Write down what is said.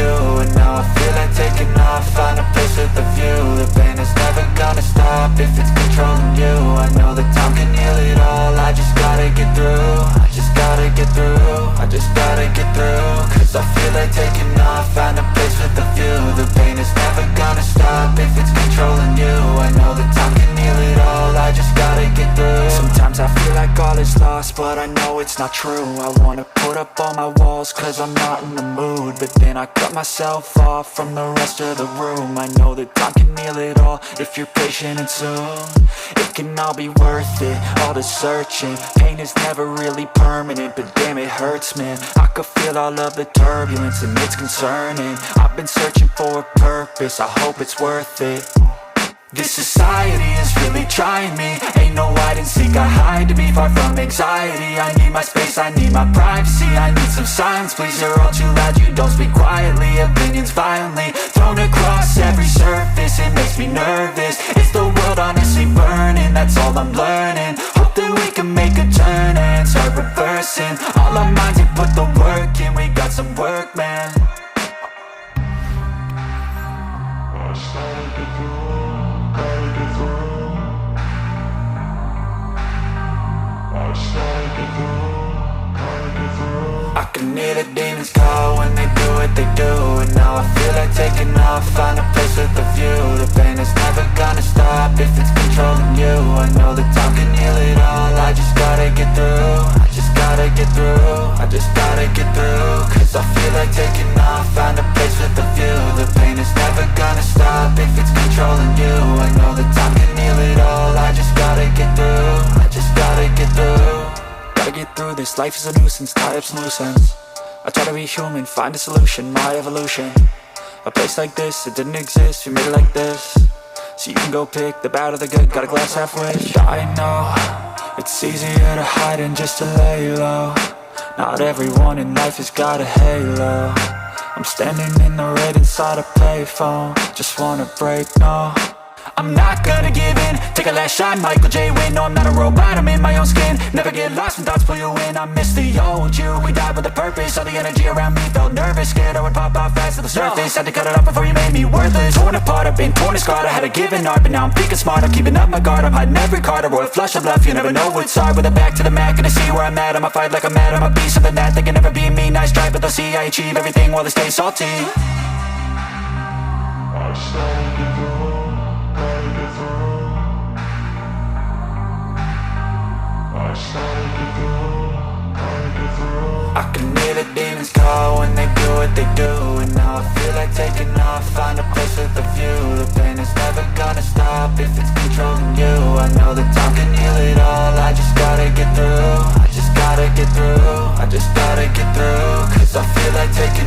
do. And now I feel like taking off, find a place with a view. The pain is never gonna stop if it's controlling you. I know that time can heal it all, I just gotta get through. I just gotta get through, I just gotta get through. Cause I feel like taking off, find a place with a view. The pain is never gonna stop if it's controlling you. I know that time can heal it all, I just gotta get through. Sometimes I feel like all is lost, but I know it's not true. I wanna put up all my walls cause I'm not in the mood, but then I cut myself off from the rest of the room. I know that time can heal it all if you're patient and soon it can all be worth it, all the searching. Pain is never really permanent, but damn it hurts, man. I could feel all of the turbulence and it's concerning. I've been searching for a purpose, I hope it's worth it. This society is really trying me. Ain't no hide and seek, I hide to be far from anxiety. I need my space, I need my privacy. I need some silence, please, you're all too loud. You don't speak quietly, opinions violently thrown across every surface. It makes me nervous, it's the world honestly burning. That's all I'm learning, hope that we can make a turn and start reversing all our minds and put the work in. We got some work, man. I started to grow. I can hear the demons call when they do what they do. And now I feel like taking off, find a place with a view. The pain is never gonna stop if it's controlling you. I know that time can heal it all, I just gotta get through. I just gotta get through, I just gotta get through. Cause I feel like taking off, find a place with a view. The pain is never gonna stop if it's controlling you. I know that time can heal it all, I just gotta get through. I just gotta get through. Gotta get through this, life is a nuisance, tie up some loose ends. I try to be human, find a solution, my evolution. A place like this, it didn't exist, we made it like this. So you can go pick the bad or the good, got a glass half wish. I know, it's easier to hide than just to lay low. Not everyone in life has got a halo. I'm standing in the red inside a payphone, just wanna break, no. I'm not gonna give in, take a last shot, Michael J. Win. No, I'm not a robot, I'm in my own skin. Never get lost when thoughts pull you in. I miss the old you, we died with a purpose. All the energy around me felt nervous, scared I would pop off fast to the surface. Had to cut it off before you made me worthless. Torn apart, I've been torn and scarred. I had a given art, but now I'm peaking smart. I'm keeping up my guard, I'm hiding every card. A royal flush of love, you never know what's hard. With a back to the mat, gonna see where I'm at. I'ma fight like I'm mad, I'm a beast of the net. They can never be me, nice try, but they'll see I achieve everything while they stay salty. I started to grow. I can hear the demons call when they do what they do. And now I feel like taking off, find a place with a view. The pain is never gonna stop if it's controlling you. I know that time can heal it all, I just gotta get through. I just gotta get through, I just gotta get through. Cause I feel like taking